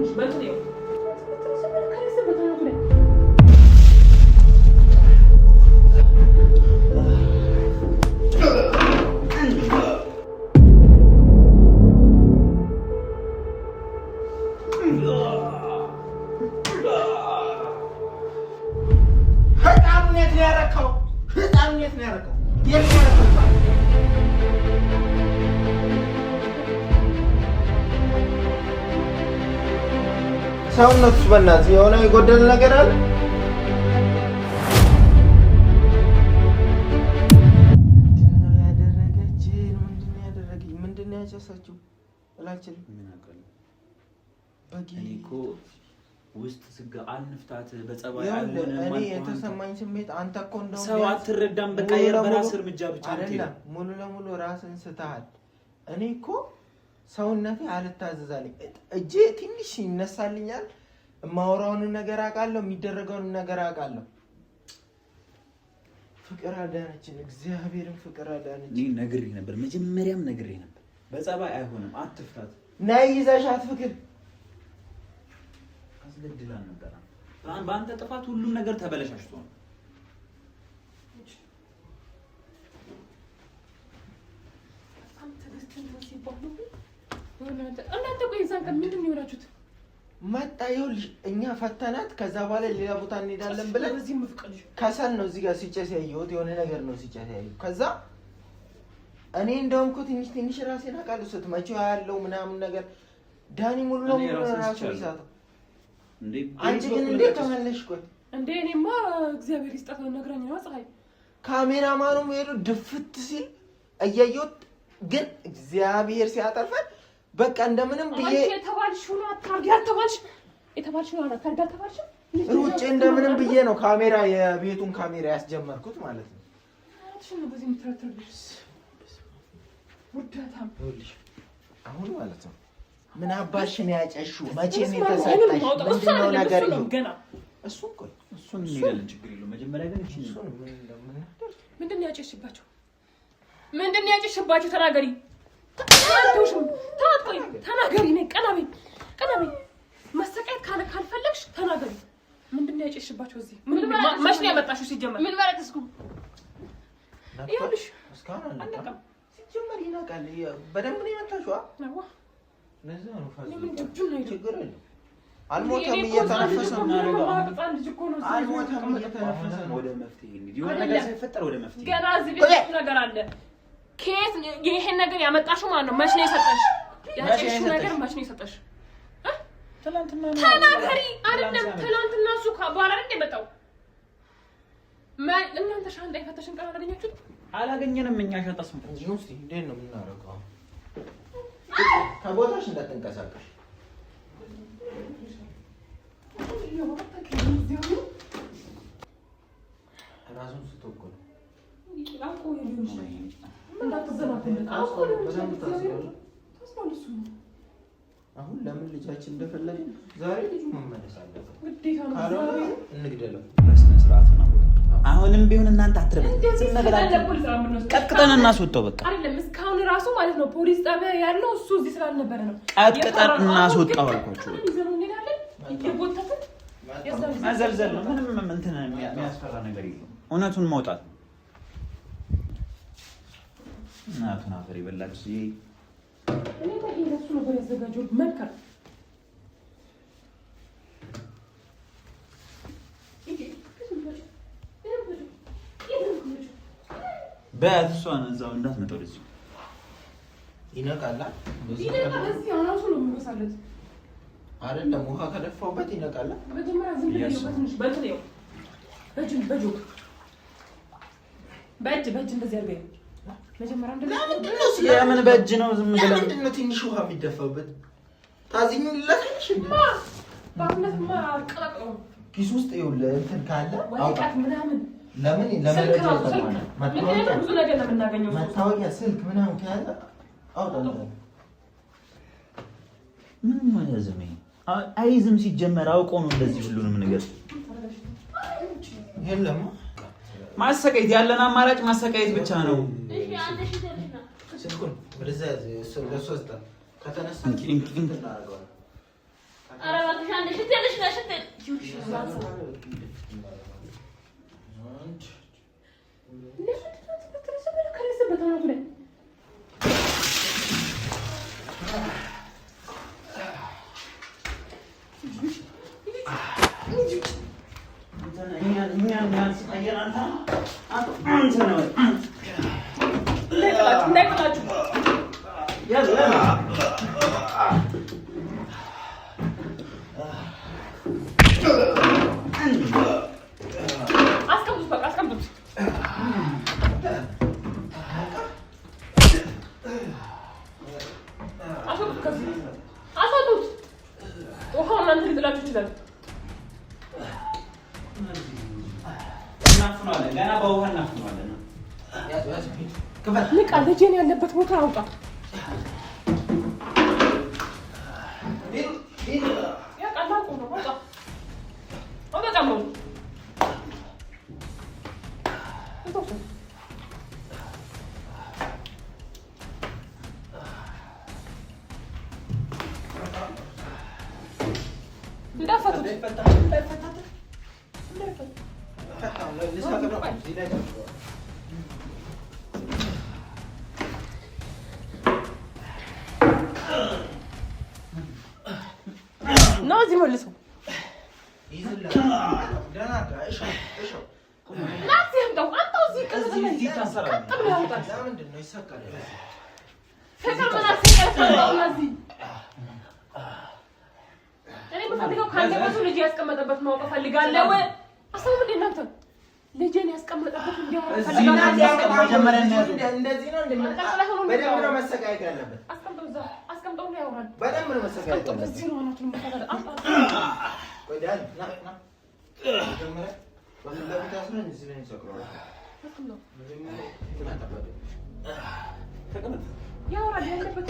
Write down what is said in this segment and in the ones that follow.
ትንሽ በትኔው ሰውነቱስ በእናትህ የሆነ የጎደለ ነገር አለ? ምንድን ነው ያጨሰችው? እላችን እኔ እኮ ውስጥ ስጋ አንፍታት በጸባይ አልሆነ እኔ የተሰማኝ ስሜት አንተ እኮ እንደው ሰው አትረዳም። በቃ የራስ እርምጃ ብቻ አይደለም፣ ሙሉ ለሙሉ ራስን ስተሃል። እኔ እኮ ሰውነቴ አልታዘዛለኝ። እጄ ትንሽ ይነሳልኛል። የማወራውን ነገር አውቃለሁ፣ የሚደረገውን ነገር አውቃለሁ። ፍቅር አዳነችን፣ እግዚአብሔርን ፍቅር አዳነችን። እኔ ነግሬህ ነበር፣ መጀመሪያም ነግሬህ ነበር። በጸባይ አይሆንም፣ አትፍታት። ነይ ይዘሻት ፍቅር አስገድላን ነበር። በአንተ ጥፋት ሁሉም ነገር ተበለሻሽቶ ነው። እናንተ ቆይ እዛ ቀን ምንድን ነው የሆናችሁት? መጣ ይኸውልሽ፣ እኛ ፈተናት። ከዛ በኋላ ሌላ ቦታ እንሄዳለን ብለን ከሰል ነው እዚህ ጋር ሲጨስ ያየሁት፣ የሆነ ነገር ነው ሲጨስ ያየሁት። ከዛ እኔ እንደውም እኮ ትንሽ ራሴን አውቃለሁ። ስትመጪው ያለው ምናምን ነገር ዳኒ ሙሉ ለሙሉ ራሱ ይሳተው እንዴ። አንቺ ግን እንዴት ተመለሽ? ቆይ እንዴ እኔማ እግዚአብሔር ይስጣት ነግረኝ ነው ፀሐይ ካሜራማኑ ሄዶ ድፍት ሲል እያየሁት፣ ግን እግዚአብሔር ሲያጠፋን በቃ እንደምንም ብዬ የተባልሽው ነው አታርጊ፣ የተባልሽው ነው አታርጊ ሩጬ እንደምንም ብዬ ነው ካሜራ የቤቱን ካሜራ ያስጀመርኩት ማለት ነው። አትሽን በዚህ ምትረትርብሽ ውዳታም ይኸውልሽ አሁን ማለት ነው ምን አባሽን ያጨሽው? መቼ ነው የተሰጠሽ? ምንድነው ነገር ይሁን ገና እሱን ይላል። ችግር የለውም። መጀመሪያ ግን እሺ ምንድነው ያጨሽባቸው? ምንድነው ያጨሽባቸው? ተናገሪ። ታውሽም ታጥቆይ ተናገሪ። ነይ ቀናበይ መሰቃየት ካልፈለግሽ ተናገሪ። ምንድነው ያጨሽባቸው? እዚህ መች ነው ያመጣሽው? ሲጀመር ምን ማለት እስኩ ይኸውልሽ እስካሁን አልነቃም። ሲጀመር ይነቃል። በደንብ ነው የመታሽው። አዎ ለዛ ነው ፋዝ ችግር የለም። አልሞተም፣ እየተነፈሰ ነው። አልሞተም፣ እየተነፈሰ ነው። ወደ መፍትሄ እንሂድ። የሆነ ነገር ሳይፈጠር ወደ መፍትሄ ገና እዚህ ቤት ነገር አለ። ከየት ይሄን ነገር ያመጣሽው ማን ነው? መች ነው የሰጠሽ? ያጨሽው ነገር መች ነው የሰጠሽ? ትናንትና ነው። ተናገሪ። አይደለም ትናንትና እሱ በኋላ አይደል የመጣው? እናንተ ሻንጣ የፈተሽን ቀን አላገኛችሁት? አላገኘንም። እኛ ሻንጣ ስንት ነው? እስቲ እንዴት ነው የምናደርገው? ከቦታሽ እንዳትንቀሳቀሽ። ራሱን ስትወኩል አሁን ለምን ልጃችን እንደፈለግን ዛሬ ልጁ መመለስ አለበት። ካልሆነ እንግደለው። በስነ ስርዓት ነው። አሁንም ቢሆን እናንተ አትረበኝ። ቀጥቅጠን እናስወጣው። በቃ አይደለም እስካሁን ራሱ ማለት ነው ፖሊስ ጣቢያ ያለው እሱ እዚህ ስላልነበረ ነው። ቀጥቅጠን እናስወጣው አልኳችሁ። መዘልዘል ነው። ምንም እንትን የሚያስፈራ ነገር የለውም። እውነቱን ማውጣት ነው። እናቱን አፈር ይበላች። እኔ ታዲያ እሱ ነበር ያዘጋጀው መልካም በእሷን እዛው እንዳትመጣ ወደዚህ ይነቃላ። እዚህ አራሱ ነው የሚመሳለት አይደለም። ውሃ ከደፋውበት ይነቃላ። መጀመሪያ ዝም ብለህ በትንሽ በትኔው በእጅ እንደዚህ አድርገኝ። መጀመሪያ እንደዚህ የምን በእጅ ነው? ዝም ብለህ ምንድን ነው ትንሽ ውሃ የሚደፋበት? ታዝኝልለታለሽ እንዴ? ባክነትማ ቀላቅለው ኪስ ውስጥ ይኸውልህ እንትን ካለ አውቃት ምናምን ለምን ለመረጃ ይጠቅማል። ብዙ ነገር ነው የምናገኘው። መታወቂያ፣ ስልክ ምናምን ከያዘ አውጣው። ምን ማለት ነው? አይዝም ሲጀመር አውቆ ነው እንደዚህ ሁሉንም ነገር የለም። ማሰቃየት ያለን አማራጭ ማሰቃየት ብቻ ነው። ስልኩን ወደዛ ለሶስት ከተነሳ ልጄን ያለበት ቦታ አውጣ። ነው እዚህ መልሰው ልጅ ያስቀመጠበት ማወቅ ፈልጋለሁ። አሰቡ እንደ እናንተ ልጅን ያስቀመጠበት እንዲያውቅ ፈልጋለሁ። እንደዚህ ነው በደንብ ነው መሰቃየት ያለበት። አስቀምጠው ነው ያወራል። በደንብ ነው መሰቃየት ያለበት። እዚህ ነው ነው ወዳል ና ጀመረ ወንድም ታስረን እዚህ ላይ ሰቅሯል። ተቀመጥ ያወራል ያለበት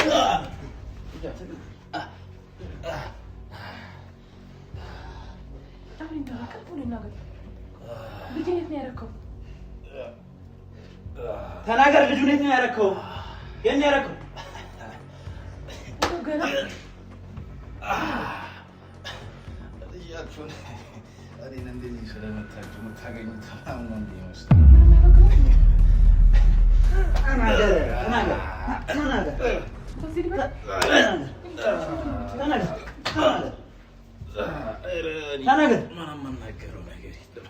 ተናገር። ልጁን የት ነው ያረከው? የት ነው ያረከው? እያችሁን እኔን እንደዚህ ስለመታችሁ የምታገኙት ነው እንዴ? ተናገር። ምንም የምናገረው ነገር የለም።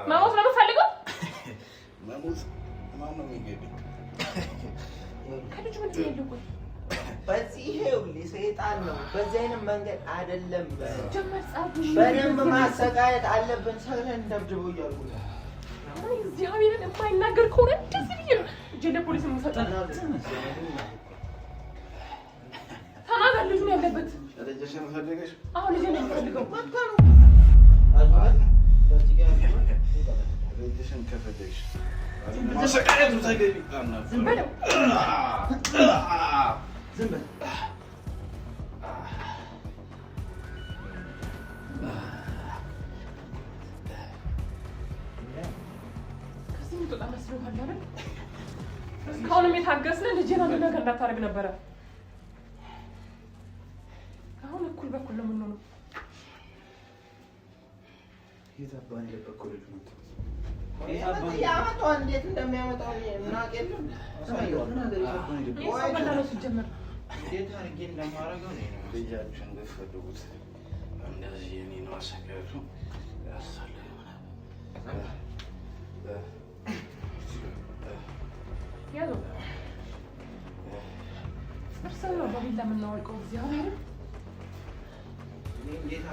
ማሞት ነው የምፈልገው። ማሞት ማን ነው የሚገኝ? ከልጁ ምን ትይልቁ? በዚህ ይኸውልህ ሰይጣን ነው። በዚህ አይነት መንገድ አይደለም። ጀመር ጻፉ በደንብ ማሰቃየት አለብን። ሰግረን እንደብድበው እያልኩ ነው። እዚህ ሀቢብን የማይናገር ከሆነ እንደዚህ ብዬ ነው እጄ ለፖሊስ የምሰጠው። ተናገር። ልጁን ያለበት ልጅሽን ፈልገሽ? አሁን ልጄን የምፈልገው ልጅሽን ከፈለግሽ ማሰቃየቱ ተገቢ። ዝም በለው። ዝም በል። ከዚህ ምትወጣ መስሎሃል አይደል? እስካሁንም የታገስን ልጄን አንድ ነገር እንዳታደርግ ነበረ። አሁን እኩል በኩል ነው የምንሆነው። የታባን የበኩል ልጅ ነው ያመጣው እንዴት እንደሚያመጣው እናውቅ የለም። ሲጀመር እንዴት አድርጌ እንደማደርገው ነው። ልጃችሁን ብትፈልጉት እንደዚህ የኔን ማሰቃየቱ ያሳልፍ ያለው እርሰው በቢላ የምናወልቀው እዚህ አሁን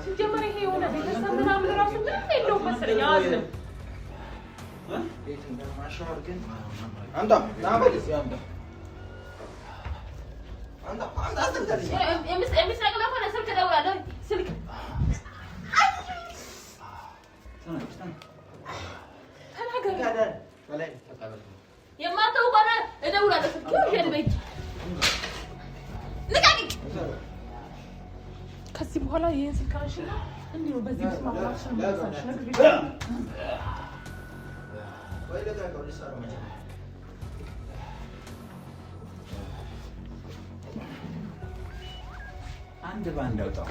ሲጀመር ይሄ የሆነ ቤተሰብ ምናምን ራሱ ምንም የለውም መሰለኝ። አዝንም ቤት እንደማሻወር ግን አንተ ናበልስ ያንተ የሚስነቅለው ሆነ ስልክ እደውላለሁ። ስልክ ተናገር። የማታውቅ ከሆነ እደውላለሁ። ስልክ ይሄድ በይኝ። ከዚህ በኋላ ይሄን ስልክ አንሺና እንዲህ ነው በዚህ ስማ ማሽን ማሳሽ ነገር ወይ ለጋጋው ልሰራ ማለት አንድ ባንድ አውጣው።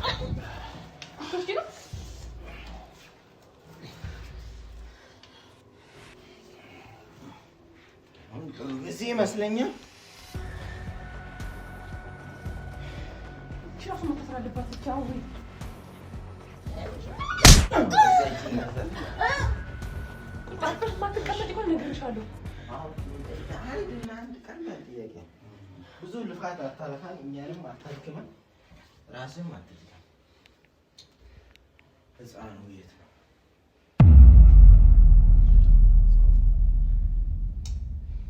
እዚህ ይመስለኛል ሻፍ መተሰራለባት ብቻው ወይ ብዙ ልፋት አታለፋን እኛንም አታልክመን ራስም አትልከም። ህፃኑ የት ነው?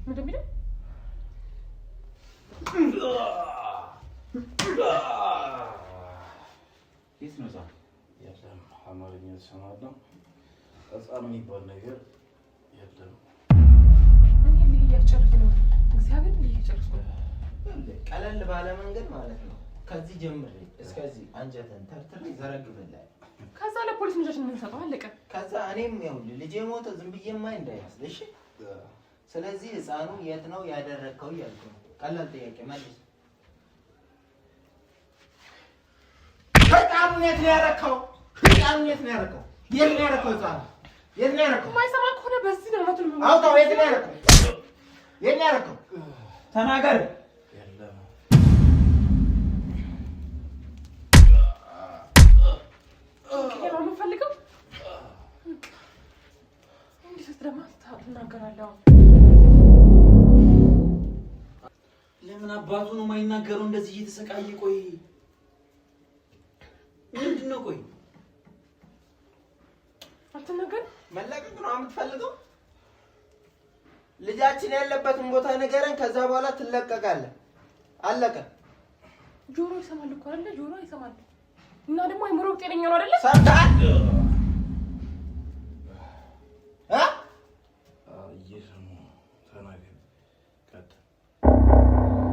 ምንድን ነው? የት ነው ዛ? የለም አማርኛ ሰማለሁ። ህፃን የሚባል ነገር የለም። እኔ እያጨረስኩ ነው። እግዚአብሔር እያጨረስኩ ነው። ቀለል ባለ መንገድ ማለት ነው። ከዚህ ጀምሬ እስከዚህ አንጀትን ተርትሬ ዘረግፍልሃል። ከዛ ለፖሊስ ልጆችን እንሰጠው አለቀ። ከዛ እኔም ይኸውልህ ልጄ ሞተ ዝም ብዬማ እንዳይመስል እሺ። ስለዚህ ህፃኑ የት ነው ያደረግከው እያልኩ ነው። ቀላል ጥያቄ መልስ። ህፃኑን የት ነው ያደረግከው? ህፃኑን የት ነው ያደረግከው? የት ነው ያደረግከው? ህፃኑ የት ነው ያደረግከው? የማይሰማ ከሆነ በዚህ ነው ማለት ነው። አውጣው። የት ነው ያደረግከው? የት ነው ያደረግከው? ተናገር። የለም ነው የምፈልገው። እንዴት ስለማ ትናገራለህ? ለምን አባቱ ነው የማይናገረው? እንደዚህ እየተሰቃየ ቆይ ምንድን ነው? ቆይ አትናገር። መለቀቅ ነው የምትፈልገው? ልጃችን ያለበትን ቦታ ንገረን፣ ከዛ በኋላ ትለቀቃለህ። አለቀ። ጆሮ ይሰማል እኮ አይደለ? ጆሮ ይሰማል። እና ደግሞ አይምሮ ጤነኛ ነው አይደለ? ሰምተሃል? እየሰማሁ ተናገር። ቀጥ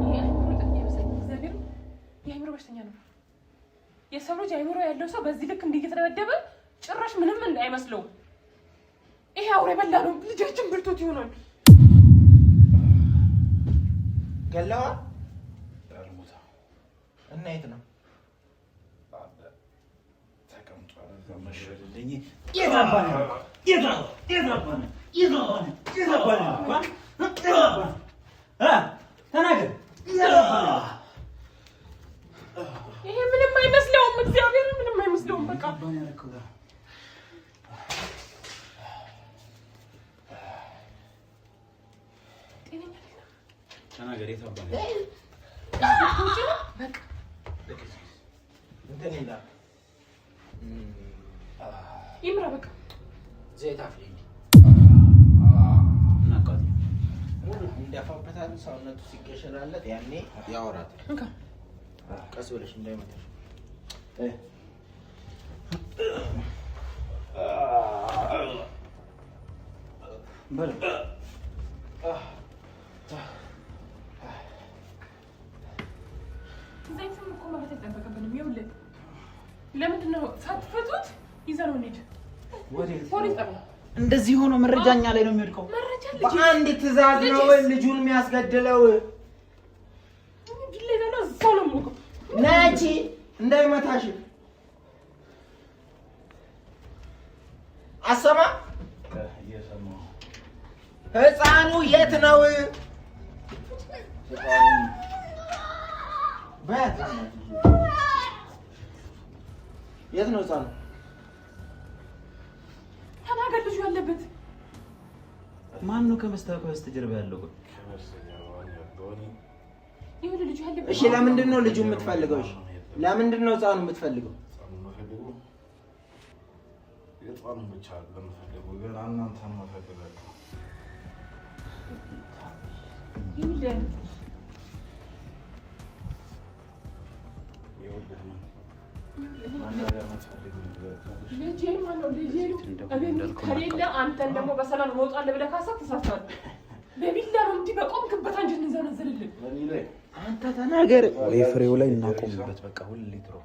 ይሄ አይምሮ ጤነኛ ይመስለኛል። እግዚአብሔር የአይምሮ በሽተኛ ነው። የሰው ልጅ አይምሮ ያለው ሰው በዚህ ልክ እንዲህ እየተደበደበ ጭራሽ ምንም አይመስለውም። ይሄ አውሬ በላ ነው። ልጃችን ብርቶት ይሆናል። ገለዋል ዳርሙታ እና የት ነው ተቀምጧል? እዛ መሸልልኝ። ተናገር። ይሄ ምንም አይመስለውም። እግዚአብሔር ምንም አይመስለውም። በቃ ተናገር። የት አባህ እንትን ይላል ይምራ። በቃ ዘይት አፍልኝ እናቃት እንደፋበታል። ሰውነቱ ሲገሸራለት ያኔ ያወራታል። ቀስ ብለሽ እንዳይመታሽ በል ዘይትም እኮ ማለት አይጠበቅብንም። ይኸውልህ ለምንድን ነው ሳትፈቱት ይዘነው እንሂድ? ፖሊስ ጠብቅ። እንደዚህ ሆኖ መረጃኛ ላይ ነው የሚወድቀው። መረጃ ልጅ በአንድ ትዕዛዝ ነው ልጁን የሚያስገድለው። ቢለይ ነው እዛው ነው የምወቀው። ነቺ እንዳይመታሽ አሰማ። እየሰማሁ ህፃኑ የት ነው? የት ነው ህፃኑ? ተናገር። ልጁ ያለበት ማን ነው? ከበስተጀርባ ያለው ይሁን ልጁ ያለበት። እሺ ለምንድን ነው ልጁ የምትፈልገው? እሺ ለምንድን ነው ህፃኑ የምትፈልገው? የህፃኑን ብቻ ለምፈልገው ግን እናንተን መፈልጋለሁ። ይሁን ልጄን ማነው? ልጄን ከሌለ አንተን ደግሞ በሰላም መውጣለህ ብለህ ካሰብክ ተሳስተሃል። በቢላ ነው እንዲህ በቆምክበት አንጀት እንዘረዝርልን። አንተ ተናገር ወይ ፍሬው ላይ እናቆምበት። በቃ ሁሉ ሊትሮ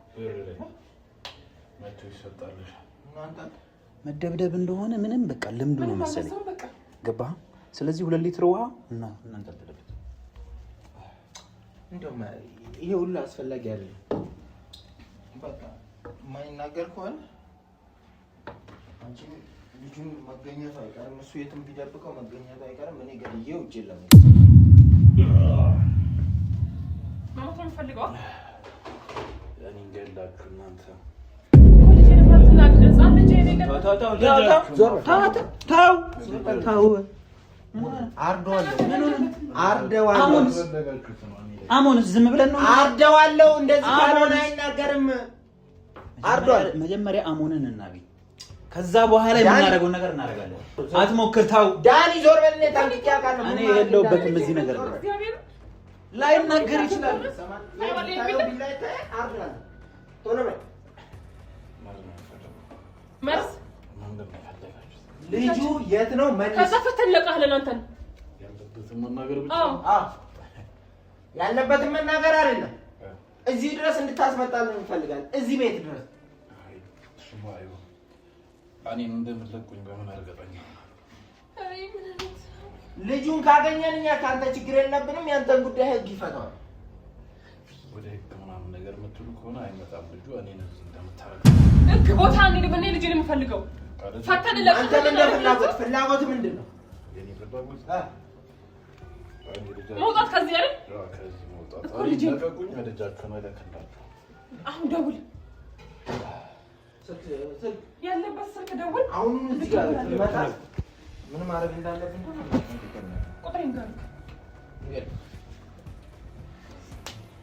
መቶ ይሰጣል። መደብደብ እንደሆነ ምንም በቃ ልምዱ ነው መሰለኝ። ገባህ? ስለዚህ 2 ሊትር ውሃ እና እናንተልተለበት። እንደውም ይሄ ሁሉ አስፈላጊ አይደለም። በቃ የማይናገር ከሆነ አንቺ ልጁን መገኘቱ አይቀርም። እሱ የትም ቢደብቀው መገኘቱ አይቀርም። እኔ ገድዬ ውጭ የለም ማሞት ነው የምፈልገው። እኔ እንገላችሁ እናንተ አሞንስ ዝም ብለን ነው አርደዋለሁ። እንደዚህ ካልሆነ አይናገርም። አርዷል። መጀመሪያ አሞንን እናገኝ፣ ከዛ በኋላ የምናደርገውን ነገር እናደርጋለን። አትሞክር፣ ታው ዳኒ ዞር በልኔ ታንኪያ ካለ እኔ የለሁበትም እዚህ ነገር ላይናገር ይችላል። መርስ ልጁ የት ነው? ከዛ ፈተለቀህለን አንተን ያለበትን መናገር አይደለም። እዚህ ድረስ እንድታስመጣልን እንፈልጋለን። እዚህ ቤት ድረስ እኔን እንደምትለቁኝ በምን አርገጠኛ? ልጁን ካገኘን እኛ ከአንተ ችግር የለብንም። ያንተን ጉዳይ ህግ ይፈታዋል። ወደ ህግ ምናምን ነገር የምትሉ ከሆነ አይመጣም ልጁ። እኔን እዚህ እንደምታረግ ህግ ቦታ እንሂድ። በእኔ ልጅ ነው የምፈልገው። ፈተን አንተ ምን ፍላጎት ምንድን ነው? የኔ ፍላጎት መውጣት ከዚህ አይደል? ከዚህ መውጣት ለቀቁኝ። ወደጃችሁ ነው ለከላችሁ። አሁን ደውል፣ ስልክ ያለበት ስልክ ደውል። አሁን እዚህ ጋር መጣ። ምን ማድረግ እንዳለብን ቁጥሬን ጋር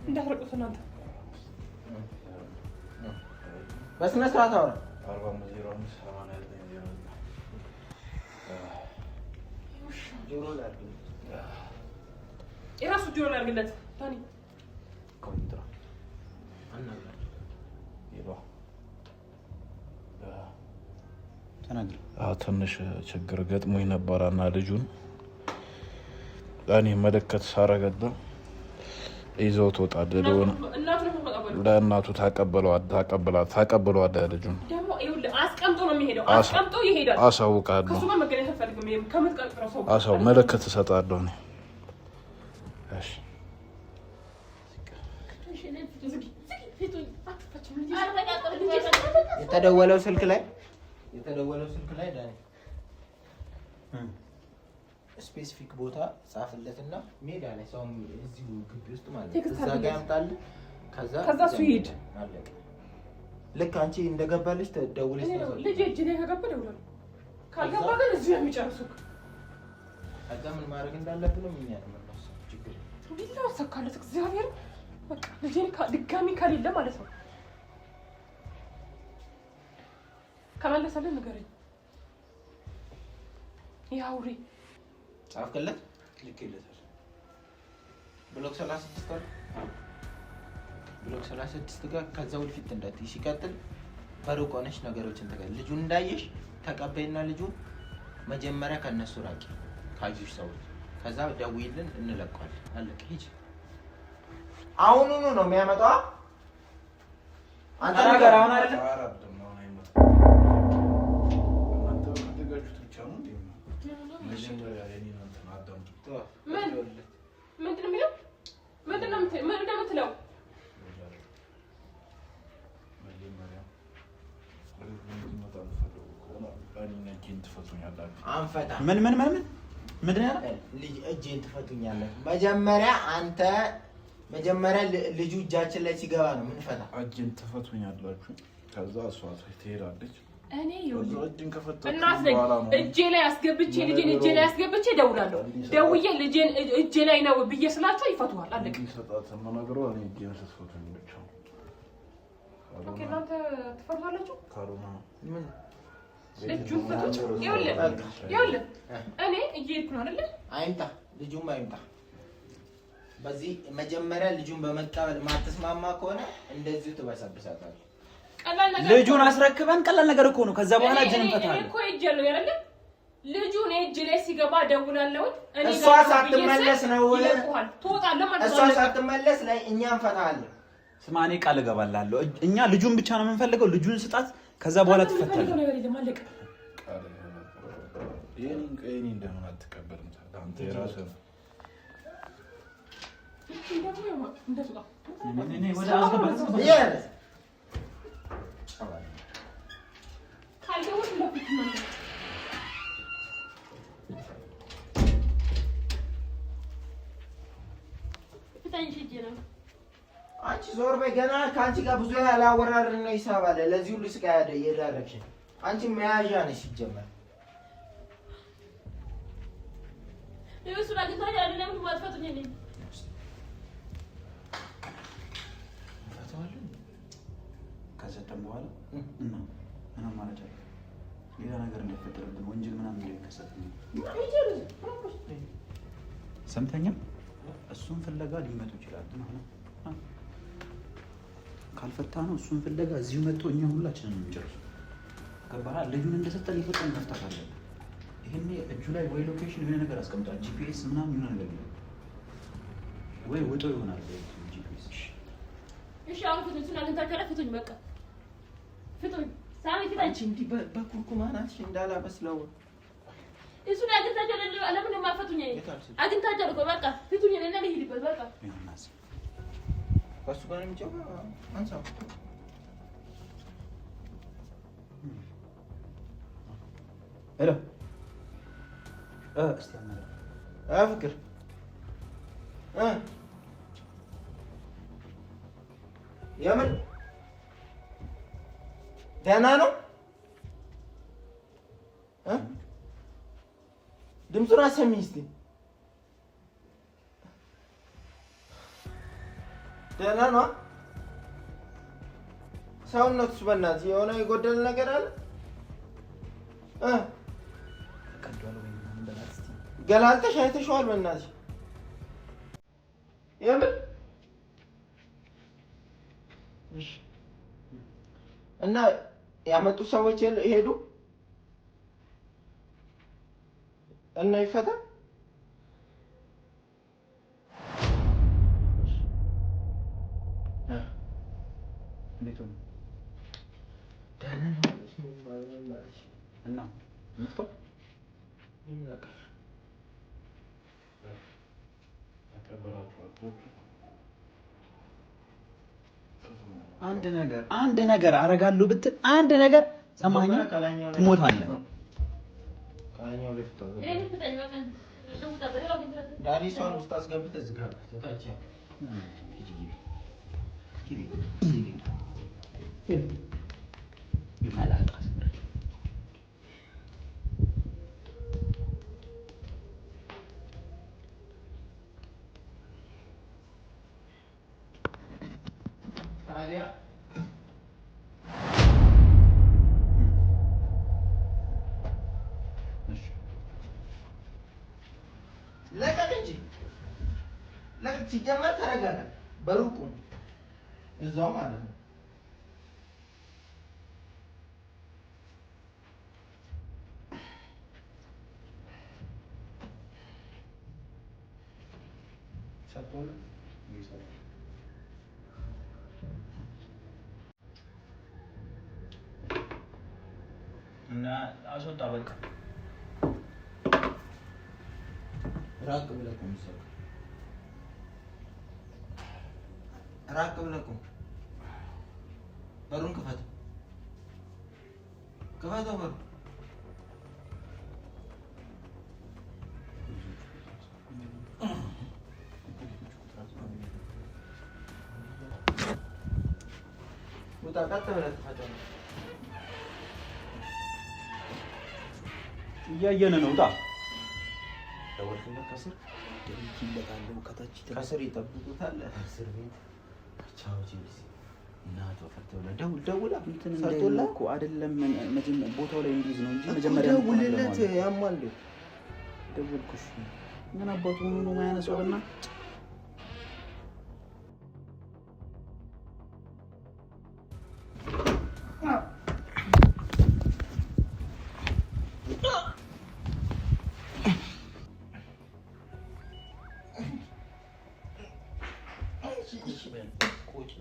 እንዳትረቁት እናንተ በስነ ስርዓት አውራ። 45 የራሱ ጆሮ ላይ አድርግለት ታኒ ኮንትራ ትንሽ ችግር ገጥሞኝ ነበረና ልጁን እኔ መለከት ሳረገዳ ይዘውት ወጣ። ለእናቱ ታቀብለዋለህ ልጁን ደግሞ ይኸውልህ አስቀምጦ ነው የሚሄደው። አስቀምጦ ይሄዳል። አሳውቃለሁ። ከሱ ጋር መገናኘት አልፈልግም። ከምትቀጥረው ሰው አሳው መለከት እሰጣለሁ እኔ። እሺ የተደወለው ስልክ ላይ ዳኒ ስፔሲፊክ ቦታ ጻፍለትና ሜዳ ላይ ሰው እዚሁ ግቢ ውስጥ ማለት ነው እዛ ጋር ያምጣል። ከዛ እሱ ይሄድ። ልክ አንቺ እንደገባልሽ ተደውለሽ ልጅ እጅ ላይ ከገባ ደውላለሁ። ካልገባ ግን እዚሁ የሚጨርሱት ከዛ ምን ማድረግ እንዳለብንም እኛ ነው የምንወስነው። ችግር ቢላው ሰካለት እግዚአብሔር በቃ ልጄን ድጋሚ ከሌለ ማለት ነው ከመለሰልህ ንገረኝ። ያውሪ ጻፍከለት ልክለታል። ብሎክ 36 ጋር ከዛ ወልፊት እንዳትይ። ሲቀጥል በሩቅ ሆነሽ ነገሮችን ተቀበል። ልጁን እንዳየሽ ተቀበይና ልጁን መጀመሪያ ከነሱ ራቂ ካዩሽ ሰዎች። ከዛ ደውይልን እንለቀዋለን። አለቀ። ሂጂ። አሁኑኑ ነው የሚያመጣው። አንተ ነገር አሁን አይደለም ምንድነው ልጅ እጄን ትፈቱኛለህ። መጀመሪያ ልጁ እጃችን ላይ ሲገባ ነው ምን ፈታ። እጄን ትፈቱኛላችሁ። ከዛ እሷ ትሄዳለች። እኔ እናት ነኝ። እጄ ላይ አስገብቼ ልጄን እጄ ላይ አስገብቼ ደውላለሁ። ደውዬ ልጄን እጄ ላይ ነው ብዬ ስላቸው ይፈቱዋል። አለቀ። ሰጣተም ነገሩ እኔ እጄን ስትፈቱኝ ብቻ ነው። ኦኬ እናንተ ትፈታላችሁ? ካሩና ምን ልጁን ፈቱት። ይኸውልህ እኔ እየሄድኩ ነው አይደል? አይምጣ፣ ልጁም አይምጣ። በዚህ መጀመሪያ ልጁን በመቀበል ማትስማማ ከሆነ እንደዚሁ ትበሰብሳታለህ። ቀላል ነገር ልጁን አስረክበን ቀላል ነገር እኮ ነው። ከዛ በኋላ እጅን እንፈታለን እኮ ይጀለው አይደል? ልጁን እጅ ላይ ሲገባ ደውላለሁ። እሷ ሳትመለስ ነው ይለቁሃል። ትወጣለህ ማለት ነው። እሷ ሳትመለስ ላይ እኛ እንፈታለን። ስማ እኔ ቃል እገባላለሁ። እኛ ልጁን ብቻ ነው የምንፈልገው። ልጁን ስጣት። ከዛ በኋላ ትፈታለህ። ይሄን እንደምን አትቀበልም? አንተ የራስህ ነው። እንደው እንደው አንቺ ዞር በይ። ገና ከአንቺ ጋር ብዙ ያላወራርን ነው ሂሳብ አለ። ለዚህ ሁሉ ስቃይ የዳረግሽ አንቺ መያዣ ነሽ ሲጀመር። እሱ ላይ ግን ታዲያ ለምን ማጥፋቱኝ ነኝ? ፈታዋለን ከሰጠን በኋላ እና ምንም ማለት አይደለም። ሌላ ነገር እንዳይፈጠርብን ወንጀል ምናምን እንዳይከሰት ነው። ሰምተኛም እሱን ፍለጋ ሊመጡ ይችላል። ካልፈታ ነው እሱን ፍለጋ እዚሁ መጥቶ እኛ ሁላችንን ነው የሚጨርሱት። ገባህ? ልጁን እንደሰጠን ይፈጠን መፍታት አለብን። ይሄኔ እጁ ላይ ወይ ሎኬሽን የሆነ ነገር አስቀምጧል፣ ጂፒኤስ ምናምን የሆነ ነገር ነው ወይ ወጦ ይሆናል ጂፒኤስ። እሺ አሁን ፍቱኝ፣ አግኝታችሁ ፍቱኝ፣ በቃ ፍቱኝ። ሳሚ ፍቱኝ። አንቺ እንዲህ በኩርኩማ ናትሽ እንዳላበስለው እሱን አግኝታችሁ ለምን የማፈቱኝ? አግኝታችሁ እኮ በቃ ፍቱኝ፣ እኔ ልሂድበት በቃ። ከእሱ ጋር የሚጨባ አንሳው ሄሎ እስቲ ፍቅር የምን ደህና ነው? ድምፁን አሰሚኝ እስኪ። ደህና ነው? ሰውነቱስ በእናትህ የሆነ የጎደለ ነገር አለ? ገላልጠሽ አይተሽዋል? በእናትሽ የምን እና ያመጡት ሰዎች ሄዱ እና ይፈታ እንዴት ነው ደህና ነው እና ምጥቶ አንድ ነገር አረጋለሁ ብትል አንድ ነገር ሰማኸኝ ትሞታለህ። ዳሪሷን ውስጥ አስገብተህ ዝጋ። ለቀቅ እንጂ ለቀቅ። ሲጀመር ተረጋጋ። በሩቁ እዛው ማለት ነው። እና አስወጣ በቃ። ራቅ ብለህ እኮ የምትሰራው ራቅ ብለህ እኮ። በሩን ክፈተው፣ ክፈተው በሩ። ውጣ፣ ቀጥ ብለህ ክፈተው። እያየን ነው። ውጣ። ከስር ይጠብቁታል። እስር ቤት ቻው ጂፕሲ እናቷ ፈተውላ ደውላ ፈቶላ እኮ አይደለም ቦታው ላይ እንዲይዝ ነው እንጂ መጀመሪያ ደውልለት። ያማል ደውልኩሽ። ምን አባቱ ሆኖ ነው የማያነሳው? በእናትህ ቁጭ